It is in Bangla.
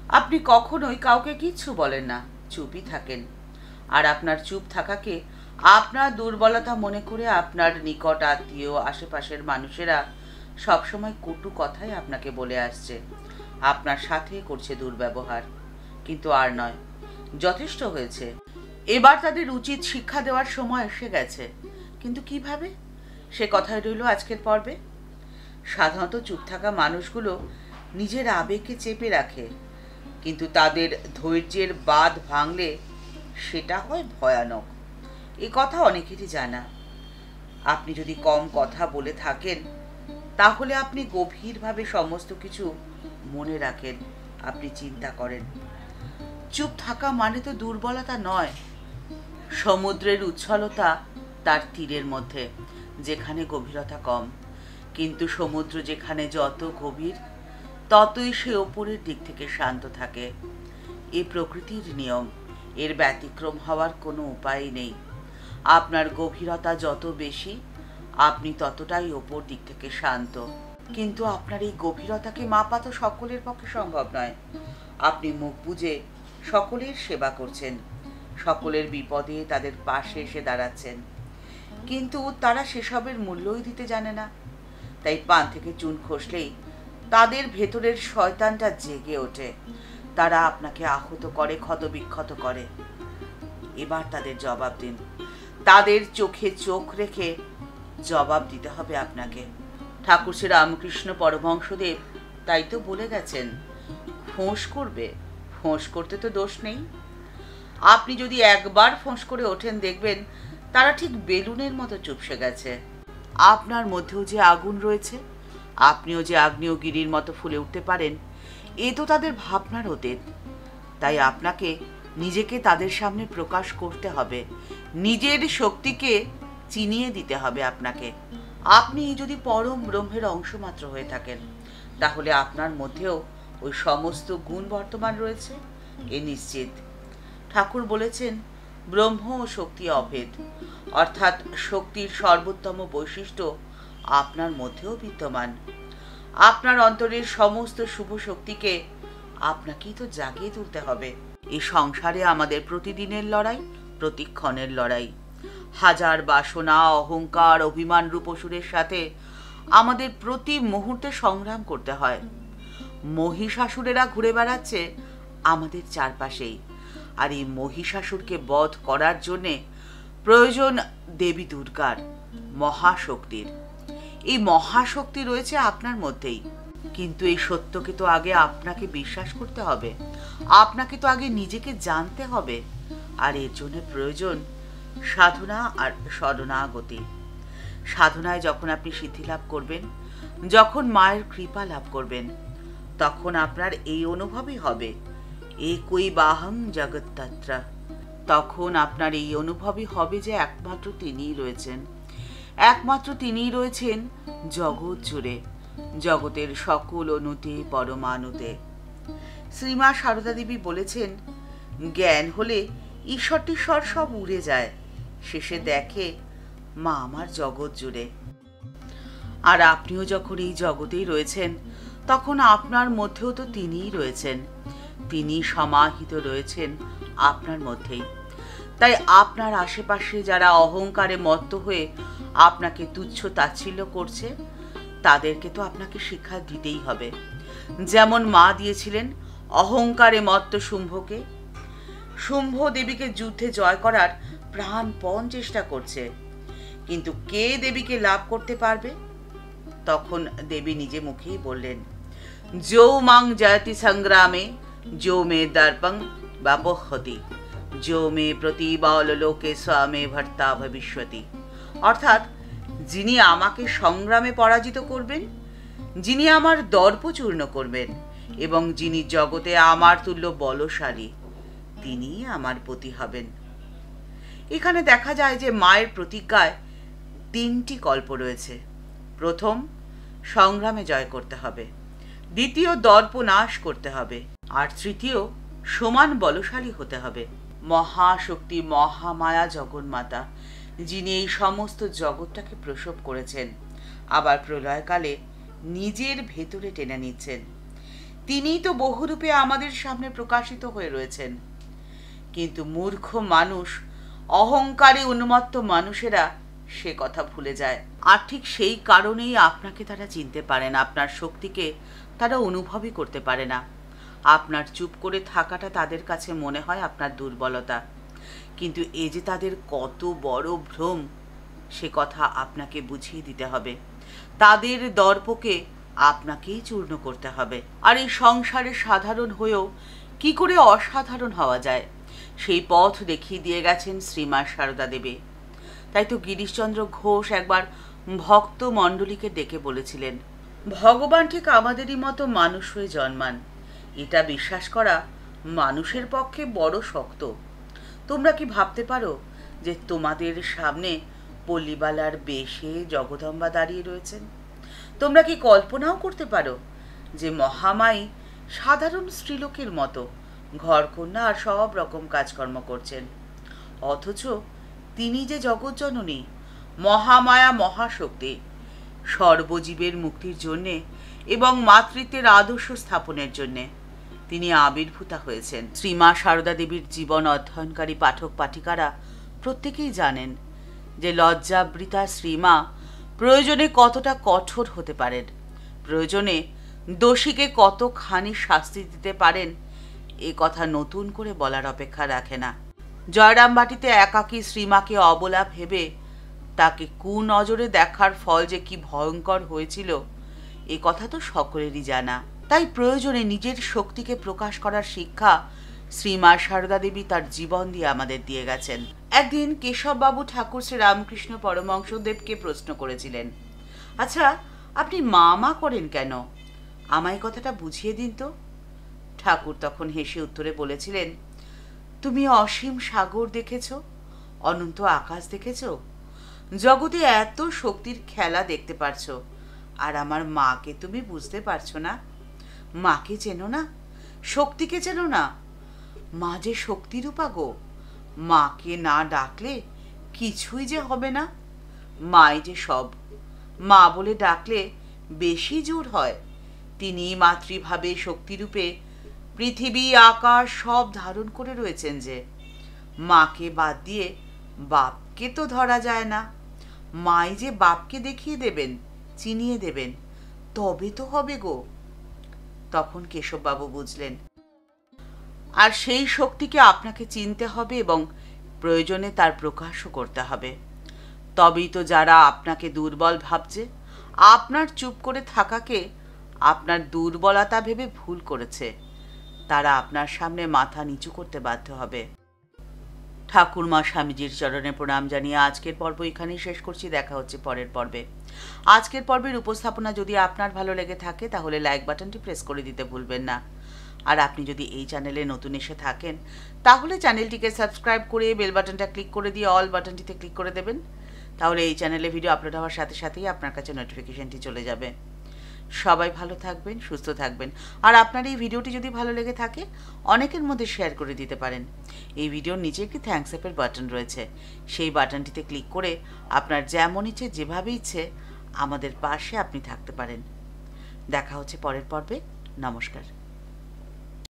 আপনি কখনোই কাউকে কিচ্ছু বলেন না, চুপই থাকেন। আর আপনার চুপ থাকাকে আপনার দুর্বলতা মনে করে আপনার নিকট আত্মীয়, আশেপাশের মানুষেরা সবসময় কটু কথাই আপনাকে বলে আসছে, আপনার সাথে করছে দুর্ব্যবহার। কিন্তু আর নয়, যথেষ্ট হয়েছে। এবার তাদের উচিত শিক্ষা দেওয়ার সময় এসে গেছে। কিন্তু কিভাবে, সে কথাই রইল আজকের পর্বে। সাধারণত চুপ থাকা মানুষগুলো নিজের আবেগকে চেপে রাখে, কিন্তু তাদের ধৈর্যের বাঁধ ভাঙলে সেটা হয় ভয়ানক। এ কথা অনেকেরই জানা। আপনি যদি কম কথা বলে থাকেন, তাহলে আপনি গভীরভাবে সমস্ত কিছু মনে রাখেন, আপনি চিন্তা করেন। চুপ থাকা মানে তো দুর্বলতা নয়। সমুদ্রের উচ্ছলতা তার তীরের মধ্যে, যেখানে গভীরতা কম। কিন্তু সমুদ্র যেখানে যত গভীর, ততই সে ওপরের দিক থেকে শান্ত থাকে। এ প্রকৃতির নিয়ম, এর ব্যতিক্রম হওয়ার কোনো উপায় নেই। আপনার গভীরতা যত বেশি, আপনি ততটাই ওপর দিক থেকে শান্ত। কিন্তু আপনার এই গভীরতাকে মাপা তো সকলের পক্ষে সম্ভব নয়। আপনি মুখ বুজে সকলের সেবা করছেন, সকলের বিপদে তাদের পাশে এসে দাঁড়াচ্ছেন, কিন্তু তারা সেসবের মূল্যই দিতে জানে না। তাই পান থেকে চুন খসলেই তাদের ভেতরের শয়তানটা জেগে ওঠে। তারা আপনাকে আহত করে, ক্ষতবিক্ষত করে। এবার তাদের জবাব দিন। তাদের চোখে চোখ রেখে জবাব দিতে হবে আপনাকে। ঠাকুর শ্রী রামকৃষ্ণ পরমহংসদেব তাই তো বলে গেছেন, ফোঁস করবে, ফোঁস করতে তো দোষ নেই। আপনি যদি একবার ফোঁস করে ওঠেন, দেখবেন তারা ঠিক বেলুনের মতো চুপসে গেছে। আপনার মধ্যেও যে আগুন রয়েছে, আপনিও যে আগ্নেয়গিরির মতো ফুলে উঠতে পারেন, এ তো তাদের ভাবনার অতীত। তাই আপনাকে নিজেকে তাদের সামনে প্রকাশ করতে হবে, নিজের শক্তিকে চিনিয়ে দিতে হবে আপনাকে। আপনি যদি পরম ব্রহ্মের অংশ মাত্র হয়ে থাকেন, তাহলে আপনার মধ্যেও ওই সমস্ত গুণ বর্তমান রয়েছে, এ নিশ্চিত। ঠাকুর বলেছেন, ব্রহ্ম ও শক্তি অভেদ, অর্থাৎ শক্তির সর্বোত্তম বৈশিষ্ট্য আপনার মধ্যেও বিদ্যমান। আপনার অন্তরের সমস্ত শুভ শক্তিকে আপনাকেই তো জাগিয়ে তুলতে হবে। এই সংসারে আমাদের প্রতিদিনের লড়াই, প্রতিক্ষণের লড়াই। হাজার বাসনা, অহংকার, অভিমান রূপসুরের সাথে আমাদের প্রতি মুহূর্তে সংগ্রাম করতে হয়। মহিষাসুরেরা ঘুরে বেড়াচ্ছে আমাদের চারপাশেই, আর এই মহিষাসুরকে বধ করার জন্যে প্রয়োজন দেবী দুর্গার, মহাশক্তির। এই মহাশক্তি রয়েছে আপনার মধ্যেই। কিন্তু এই সত্যকে তো আগে আপনাকে বিশ্বাস করতে হবে, আপনাকে তো আগে নিজেকে জানতে হবে। আর এর জন্য প্রয়োজন সাধনা আর শরণাগতি। সাধনায় যখন আপনি সিদ্ধি লাভ করবেন, যখন মায়ের কৃপা লাভ করবেন, তখন আপনার এই অনুভবই হবে, একই বাহং জগত্তাত্রা। তখন আপনার এই অনুভবই হবে যে একমাত্র তিনিই রয়েছেন, একমাত্র তিনিই রয়েছেন জগৎ জুড়ে, জগতের সকল অনুতে পরমাণুতে। শ্রীমা সারদা দেবী বলেছেন, জ্ঞান হলে ঈশ্বর টিশ্বর সব উড়ে যায়, শেষে দেখে মা আমার জগৎ জুড়ে। আর আপনিও যখন এই জগতেই রয়েছেন, তখন আপনার মধ্যেও তো তিনিই রয়েছেন, তিনি সমাহিত রয়েছেন আপনার মধ্যেই। তাই আপনার আশেপাশে যারা অহংকারে মত্ত হয়ে আপনাকে তুচ্ছ তাচ্ছিল্য করছে, তাদেরকে তো আপনাকে শিক্ষা দিতেই হবে। যেমন মা দিয়েছিলেন অহংকারে মত্ত শুম্ভকে। শুম্ভ দেবীকে যুদ্ধে জয় করার প্রাণপণ চেষ্টা করছে, কিন্তু কে দেবীকে লাভ করতে পারবে? তখন দেবী নিজে মুখেই বললেন, যৌ মাং জয়তি সংগ্রামে যো মে দর্পং বাপহতি যো মে প্রতিবল লোকে স্বামে ভর্তা ভবিষ্যতি। অর্থাৎ, যিনি আমাকে সংগ্রামে পরাজিত করবেন, যিনি আমার দর্প চূর্ণ করবেন, এবং যিনি জগতে আমার তুল্য বলশালী, তিনি আমার পতি হবেন। এখানে দেখা যায় যে মায়ের প্রতিজ্ঞায় তিনটি কল্প রয়েছে। প্রথম, সংগ্রামে জয় করতে হবে। দ্বিতীয়, দর্প নাশ করতে হবে। আর তৃতীয়, সমান বলশালী হতে হবে। মহাশক্তি মহামায়া জগন্মাতা, যিনি এই সমস্ত জগৎটাকে প্রসব করেছেন, আবার প্রলয়কালে নিজের ভেতরে টেনে নিচ্ছেন, তিনিই তো বহুরূপে আমাদের সামনে প্রকাশিত হয়ে রয়েছেন। কিন্তু মূর্খ মানুষ, অহংকারে উন্মত্ত মানুষেরা সে কথা ভুলে যায়। আর ঠিক সেই কারণেই আপনাকে তারা চিনতে পারে না, আপনার শক্তিকে তারা অনুভবই করতে পারে না। আপনার চুপ করে থাকাটা তাদের কাছে মনে হয় আপনার দুর্বলতা, কিন্তু এ যে তাদের কত বড় ভ্রম সে কথা আপনাকে বুঝিয়ে দিতে হবে। তাদের দর্পকে আপনাকেই চূর্ণ করতে হবে। আর এই সংসারে সাধারণ হয়েও কি করে অসাধারণ হওয়া যায় সেই পথ দেখিয়ে দিয়ে গেছেন শ্রীমা সারদা দেবী। তাই তো গিরিশচন্দ্র ঘোষ একবার ভক্ত মণ্ডলীকে ডেকে বলেছিলেন, ভগবান ঠিক আমাদেরই মতো মানুষ হয়ে জন্মান। এটা বিশ্বাস করা মানুষের পক্ষে বড় শক্ত। তোমরা কি ভাবতে পারো যে তোমাদের সামনে পল্লীবালার বেশে জগদম্বা দাঁড়িয়ে রয়েছেন? তোমরা কি কল্পনাও করতে পারো যে মহামায়ী সাধারণ স্ত্রীলোকের মতো ঘরকন্যা আর সব রকম কাজকর্ম করছেন, অথচ তিনি যে জগৎজননী, মহামায়া মহাশক্তি, সর্বজীবের মুক্তির জন্যে এবং মাতৃত্বের আদর্শ স্থাপনের জন্যে তিনি আবির্ভূতা হয়েছেন। শ্রীমা সারদা দেবীর জীবন অধ্যয়নকারী পাঠক পাঠিকারা প্রত্যেকেই জানেন যে লজ্জাবৃতা শ্রীমা প্রয়োজনে কতটা কঠোর হতে পারেন, প্রয়োজনে দোষীকে কতখানি শাস্তি দিতে পারেন এ কথা নতুন করে বলার অপেক্ষা রাখে না। জয়রামবাটিতে একাকী শ্রীমাকে অবলা ভেবে তাকে কুনজরে দেখার ফল যে কি ভয়ঙ্কর হয়েছিল এ কথা তো সকলেরই জানা। তাই প্রয়োজনে নিজের শক্তিকে প্রকাশ করার শিক্ষা শ্রীমা সারদা দেবী তার জীবন দিয়ে আমাদের দিয়ে গেছেন। একদিন কেশববাবু ঠাকুর শ্রী রামকৃষ্ণ পরমহংসদেবকে প্রশ্ন করেছিলেন, আচ্ছা আপনি মা মা করেন কেন? আমায় কথাটা বুঝিয়ে দিন তো। ঠাকুর তখন হেসে উত্তরে বলেছিলেন, তুমি অসীম সাগর দেখেছ, অনন্ত আকাশ দেখেছ, জগতে এত শক্তির খেলা দেখতে পারছো, আর আমার মাকে তুমি বুঝতে পারছো না? মাকে চেনো না, শক্তিকে চেনো না? মা যে শক্তিরূপা গো, মাকে না ডাকলে কিছুই যে হবে না। মাই যে সব, মা বলে ডাকলে বেশি জোর হয়। তিনি মাতৃভাবে শক্তিরূপে পৃথিবী আকাশ সব ধারণ করে রয়েছেন যে। মাকে বাদ দিয়ে বাপকে তো ধরা যায় না। মাই যে বাপকে দেখিয়ে দেবেন, চিনিয়ে দেবেন, তবে তো হবে গো। তখন কেশববাবু বুঝলেন, আর সেই শক্তিকে আপনাকে চিনতে হবে এবং প্রয়োজনে তার প্রকাশও করতে হবে। তবেই তো যারা আপনাকে দুর্বল ভাবছে, আপনার চুপ করে থাকাকে আপনার দুর্বলতা ভেবে ভুল করেছে, তারা আপনার সামনে মাথা নিচু করতে বাধ্য হবে। ঠাকুরমা স্বামীজির চরণে প্রণাম জানিয়ে আজকের পর্ব এখানেই শেষ করছি। দেখা হচ্ছে পরের পর্বে। আজকের পর্বের উপস্থাপনা যদি আপনার ভালো লেগে থাকে তাহলে লাইক বাটনটি প্রেস করে দিতে ভুলবেন না। আর আপনি যদি এই চ্যানেলে নতুন এসে থাকেন তাহলে চ্যানেলটিকে সাবস্ক্রাইব করে বেল বাটনটা ক্লিক করে দিয়ে অল বাটনটিতে ক্লিক করে দেবেন। তাহলে এই চ্যানেলে ভিডিও আপলোড হওয়ার সাথে সাথেই আপনার কাছে নোটিফিকেশনটি চলে যাবে। সবাই ভালো থাকবেন, সুস্থ থাকবেন। আর আপনার এই ভিডিওটি যদি ভালো লেগে থাকে অনেকের মধ্যে শেয়ার করে দিতে পারেন। এই ভিডিওর নিচে একটি থ্যাঙ্কস অ্যাপের বাটন রয়েছে, সেই বাটনটিতে ক্লিক করে আপনার যেমন ইচ্ছে যেভাবে ইচ্ছে আমাদের পাশে আপনি থাকতে পারেন। দেখা হচ্ছে পরের পর্বে। নমস্কার।